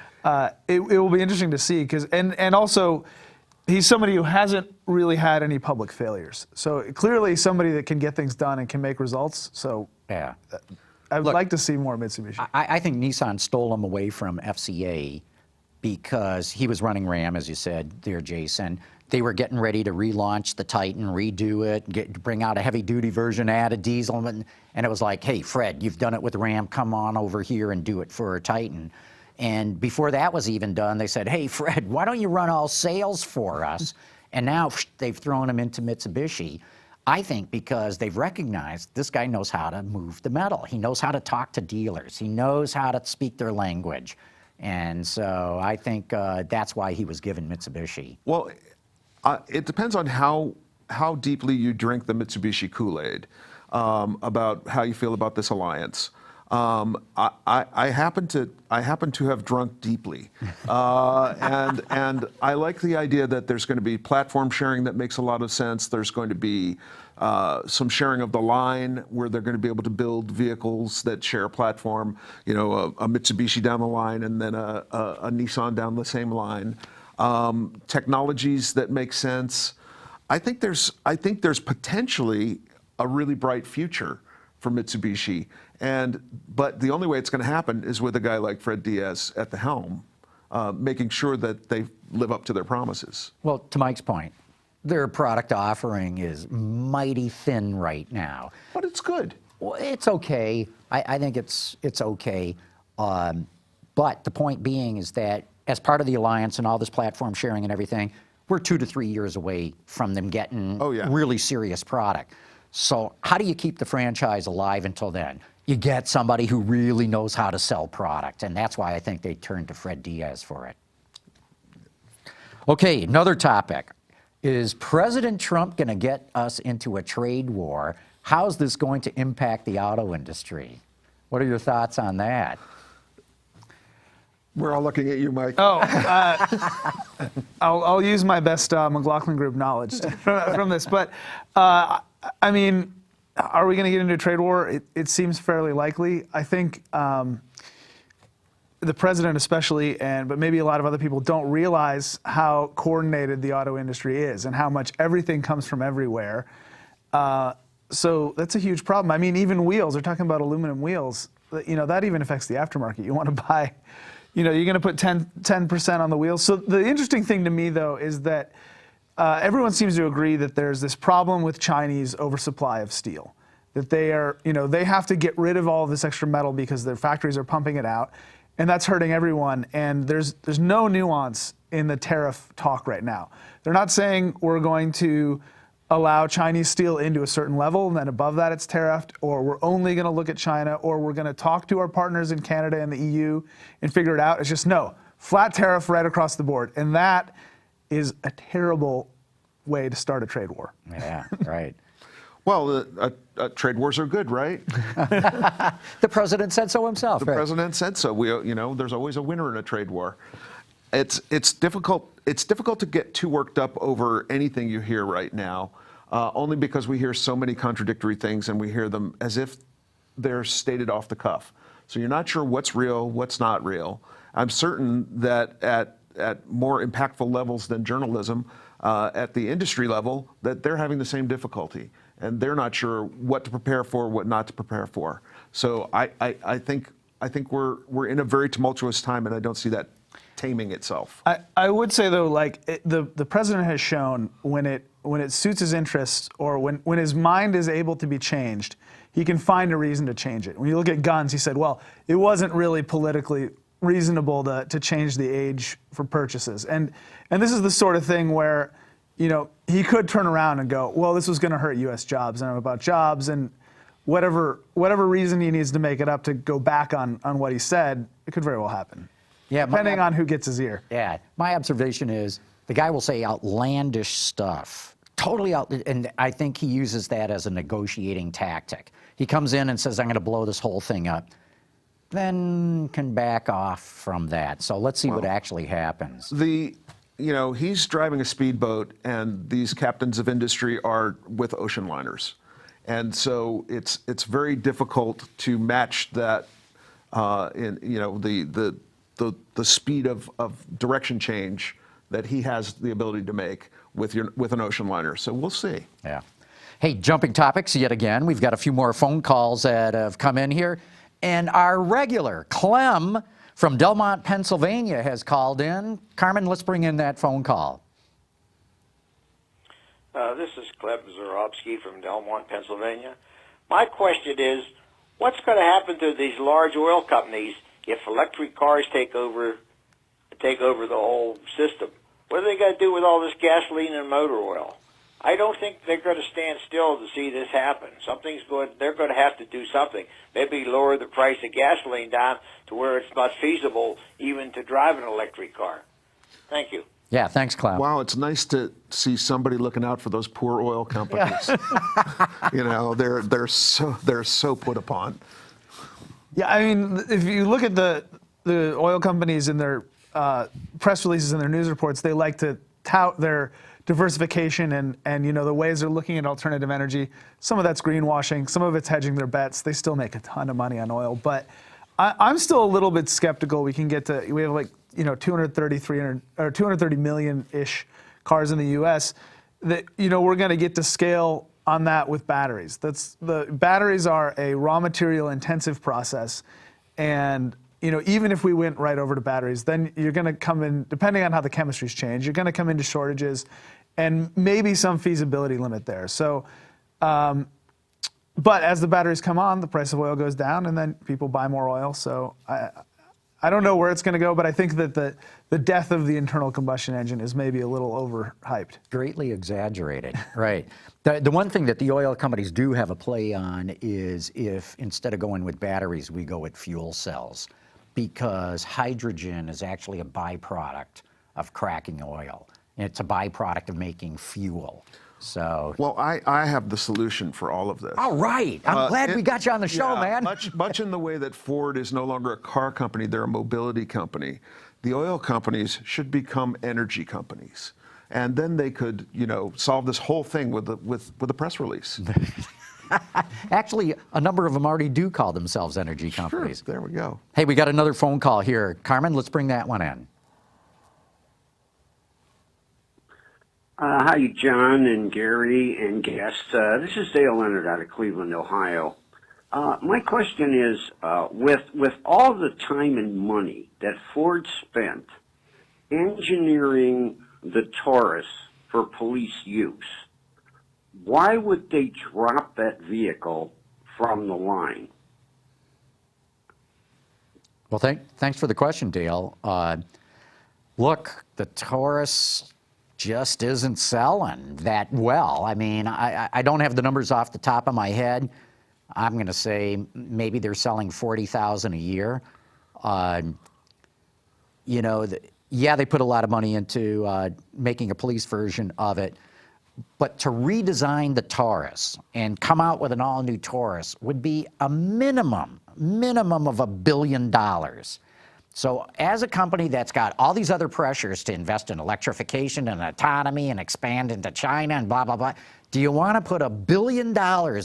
It will be interesting to see, because and also he's somebody who hasn't really had any public failures. So clearly somebody that can get things done and can make results. So Yeah. I would Look, like to see more Mitsubishi. I think Nissan stole him away from FCA because he was running Ram, as you said there, Jason. They were getting ready to relaunch the Titan, redo it, bring out a heavy-duty version, add a diesel, and it was like, hey, Fred, you've done it with Ram. Come on over here and do it for a Titan. And before that was even done, they said, hey, Fred, why don't you run all sales for us? And now they've thrown him into Mitsubishi. I think because they've recognized this guy knows how to move the metal. He knows how to talk to dealers. He knows how to speak their language. And so I think that's why he was given Mitsubishi. Well, it depends on how deeply you drink the Mitsubishi Kool-Aid about how you feel about this alliance. I happen to have drunk deeply, and I like the idea that there's going to be platform sharing that makes a lot of sense. There's going to be some sharing of the line where they're going to be able to build vehicles that share a platform. You know, a Mitsubishi down the line and then a Nissan down the same line. Technologies that make sense. I think there's potentially a really bright future for Mitsubishi. But the only way it's going to happen is with a guy like Fred Diaz at the helm, making sure that they live up to their promises. Well, to Mike's point, their product offering is mighty thin right now. But it's good. Well, it's okay. I think it's okay. But the point being is that as part of the alliance and all this platform sharing and everything, we're 2 to 3 years away from them getting really serious product. So how do you keep the franchise alive until then? You get somebody who really knows how to sell product, and that's why I think they turned to Fred Diaz for it. Okay, another topic. Is President Trump going to get us into a trade war? How's this going to impact the auto industry? What are your thoughts on that? We're all looking at you, Mike. Oh, I'll use my best McLaughlin Group knowledge from this. But, I mean, are we going to get into a trade war? It seems fairly likely. I think the president especially, but maybe a lot of other people don't realize how coordinated the auto industry is and how much everything comes from everywhere. So that's a huge problem. I mean, even wheels, they're talking about aluminum wheels. You know, that even affects the aftermarket. You want to buy, you know, you're going to put 10% on the wheels. So the interesting thing to me, though, is that everyone seems to agree that there's this problem with Chinese oversupply of steel. That they are, you know, they have to get rid of all of this extra metal because their factories are pumping it out. And that's hurting everyone. And there's no nuance in the tariff talk right now. They're not saying we're going to allow Chinese steel into a certain level, and then above that it's tariffed, or we're only going to look at China, or we're going to talk to our partners in Canada and the EU and figure it out. It's just no, flat tariff right across the board. And that is a terrible way to start a trade war. Yeah, right. Well, trade wars are good, right? The president said so himself. The president said so. You know, there's always a winner in a trade war. It's difficult. It's difficult to get too worked up over anything you hear right now, only because we hear so many contradictory things, and we hear them as if they're stated off the cuff. So you're not sure what's real, what's not real. I'm certain that at more impactful levels than journalism, at the industry level, that they're having the same difficulty. And they're not sure what to prepare for, what not to prepare for. So I think we're in a very tumultuous time, and I don't see that taming itself. I would say though, like the president has shown when it suits his interests, or when his mind is able to be changed, he can find a reason to change it. When you look at guns, he said, well, it wasn't really politically reasonable to change the age for purchases. And this is the sort of thing where, you know, he could turn around and go, well, this was going to hurt U.S. jobs, and I'm about jobs, and whatever reason he needs to make it up to go back on what he said, it could very well happen. Yeah, depending on who gets his ear. Yeah, my observation is the guy will say outlandish stuff, totally out, and I think he uses that as a negotiating tactic. He comes in and says, I'm going to blow this whole thing up, then can back off from that. So let's see what actually happens. You know, he's driving a speedboat, and these captains of industry are with ocean liners. And so it's very difficult to match that in, you know, the speed of direction change that he has the ability to make with an ocean liner. So we'll see. Yeah. Hey, jumping topics yet again. We've got a few more phone calls that have come in here. And our regular Clem from Delmont, Pennsylvania has called in. Carmen, let's bring in that phone call. This is Clem Zarobsky from Delmont, Pennsylvania. My question is, what's going to happen to these large oil companies if electric cars take over the whole system? What are they going to do with all this gasoline and motor oil? I don't think they're going to stand still to see this happen. They're going to have to do something. Maybe lower the price of gasoline down to where it's not feasible even to drive an electric car. Thank you. Yeah, thanks, Clem. Wow, it's nice to see somebody looking out for those poor oil companies. You know, they're so put upon. Yeah, I mean, if you look at the oil companies in their press releases and their news reports, they like to tout their diversification and you know the ways they're looking at alternative energy. Some of that's greenwashing, some of it's hedging their bets. They still make a ton of money on oil, but I'm still a little bit skeptical. We have like 230 million-ish cars in the U.S. that we're going to get to scale on that with batteries. The batteries are a raw material intensive process, and even if we went right over to batteries, then you're going to come in, depending on how the chemistries change, you're going to come into shortages and maybe some feasibility limit there. So, but as the batteries come on, the price of oil goes down, and then people buy more oil. So I don't know where it's going to go, but I think that the death of the internal combustion engine is maybe a little overhyped. Greatly exaggerated, right. The one thing that the oil companies do have a play on is if instead of going with batteries, we go with fuel cells, because hydrogen is actually a byproduct of cracking oil. It's a byproduct of making fuel. So, well, I have the solution for all of this. All right. I'm glad we got you on the show, man. Much in the way that Ford is no longer a car company, they're a mobility company. The oil companies should become energy companies. And then they could, solve this whole thing with a press release. Actually, a number of them already do call themselves energy companies. Sure, there we go. Hey, we got another phone call here. Carmen, let's bring that one in. Hi, John and Gary and guests. This is Dale Leonard out of Cleveland, Ohio. My question is, with all the time and money that Ford spent engineering the Taurus for police use, why would they drop that vehicle from the line? Well, thanks for the question, Dale. Look, the Taurus just isn't selling that well. I mean, I don't have the numbers off the top of my head. I'm going to say maybe they're selling 40,000 a year. Yeah, they put a lot of money into making a police version of it. But to redesign the Taurus and come out with an all-new Taurus would be a minimum of $1 billion. So as a company that's got all these other pressures to invest in electrification and autonomy and expand into China and blah, blah, blah, do you want to put $1 billion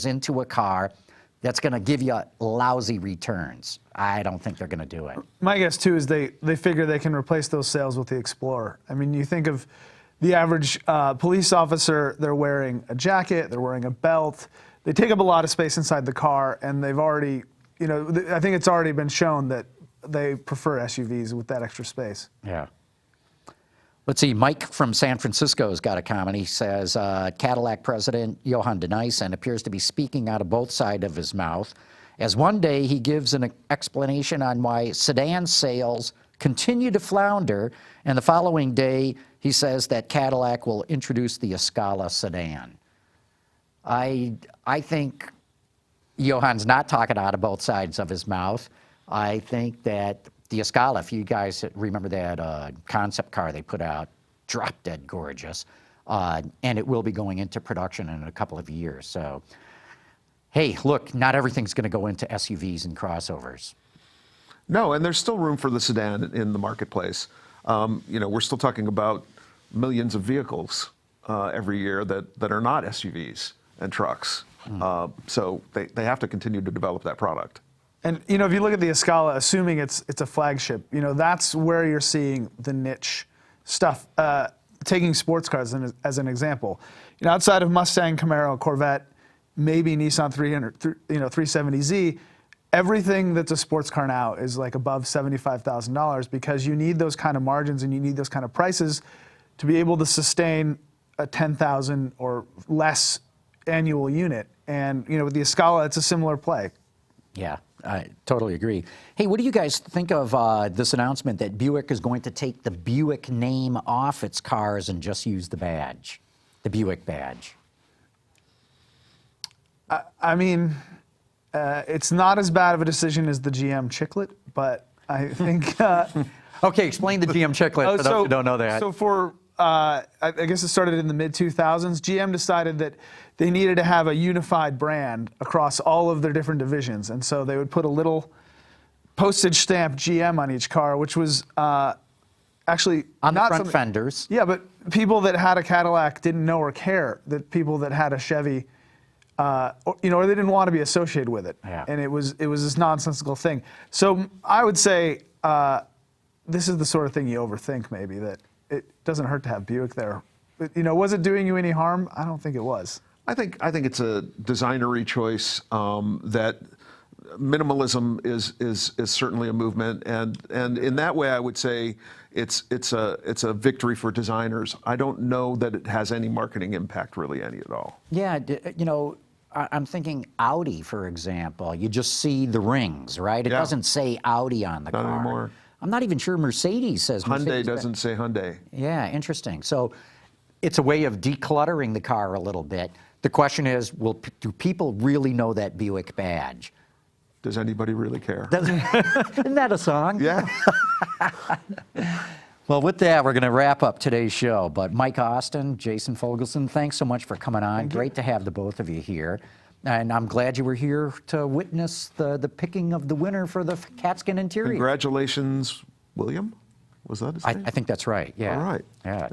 into a car that's going to give you lousy returns? I don't think they're going to do it. My guess, too, is they figure they can replace those sales with the Explorer. I mean, you think of the average police officer, they're wearing a jacket, they're wearing a belt. They take up a lot of space inside the car, and they've already, I think it's already been shown that they prefer SUVs with that extra space. Yeah. Let's see, Mike from San Francisco has got a comment. He says, Cadillac president Johan de Nysschen appears to be speaking out of both sides of his mouth, as one day he gives an explanation on why sedan sales continue to flounder, and the following day he says that Cadillac will introduce the Escala sedan. I think Johan's not talking out of both sides of his mouth. I think that the Escala, if you guys remember that concept car they put out, drop dead gorgeous, and it will be going into production in a couple of years. So, hey, look, not everything's going to go into SUVs and crossovers. No, and there's still room for the sedan in the marketplace. We're still talking about millions of vehicles every year that are not SUVs and trucks. So they have to continue to develop that product. And, if you look at the Escala, assuming it's a flagship, that's where you're seeing the niche stuff. Taking sports cars as an example, outside of Mustang, Camaro, Corvette, maybe Nissan 370Z, everything that's a sports car now is like above $75,000 because you need those kind of margins and you need those kind of prices to be able to sustain a 10,000 or less annual unit. And with the Escala, it's a similar play. Yeah, I totally agree. Hey, what do you guys think of this announcement that Buick is going to take the Buick name off its cars and just use the badge, the Buick badge? I mean, it's not as bad of a decision as the GM chiclet, but I think... Okay, explain the GM chiclet for those who don't know that. So for, I guess it started in the mid-2000s, GM decided that they needed to have a unified brand across all of their different divisions. And so they would put a little postage stamp GM on each car, which was actually on the not front something- fenders. Yeah, but people that had a Cadillac didn't know or care that people that had a Chevy, or they didn't want to be associated with it. Yeah. And it was this nonsensical thing. So I would say this is the sort of thing you overthink, maybe, that it doesn't hurt to have Buick there. But, was it doing you any harm? I don't think it was. I think it's a designery choice that minimalism is certainly a movement, and in that way, I would say it's a victory for designers. I don't know that it has any marketing impact, really, any at all. Yeah, I'm thinking Audi, for example. You just see the rings, right? It Yeah. doesn't say Audi on the Not car. anymore. I'm not even sure Mercedes says Hyundai Mercedes. doesn't say Hyundai. Yeah, interesting. So it's a way of decluttering the car a little bit. The question is, do people really know that Buick badge? Does anybody really care? Isn't that a song? Yeah. Well, with that, we're going to wrap up today's show. But Mike Austin, Jason Fogelson, thanks so much for coming on. Great to have the both of you here. And I'm glad you were here to witness the picking of the winner for the Katzkin interior. Congratulations, William. Was that his name? I think that's right, yeah. All right. Yeah.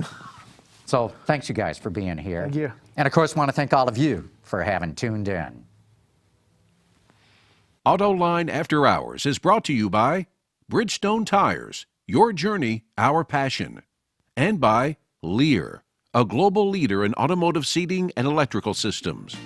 So thanks, you guys, for being here. Thank you. And, of course, want to thank all of you for having tuned in. Autoline After Hours is brought to you by Bridgestone Tires, your journey, our passion, and by Lear, a global leader in automotive seating and electrical systems.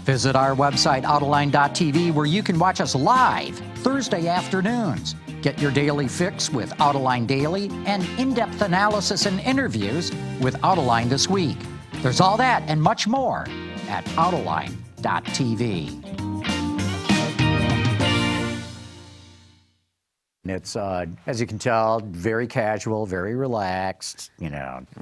Visit our website, Autoline.tv, where you can watch us live Thursday afternoons. Get your daily fix with Autoline Daily and in-depth analysis and interviews with Autoline This Week. There's all that and much more at Autoline.tv. It's, as you can tell, very casual, very relaxed, So.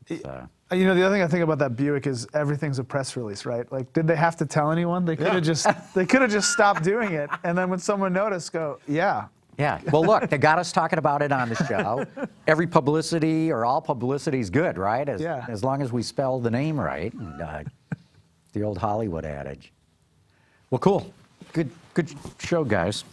The other thing I think about that Buick is everything's a press release, right? Like, did they have to tell anyone? They could have just stopped doing it, and then when someone noticed, go, yeah. Yeah. Well, look, they got us talking about it on the show. Every publicity or all publicity is good, right? As long as we spell the name right. And, the old Hollywood adage. Well, cool. Good show, guys.